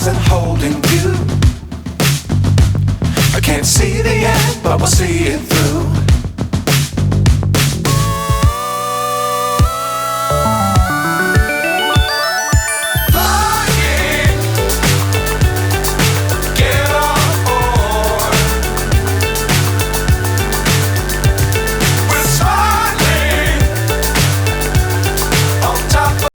wasn't holding you. I can't see the end, but we'll see it through.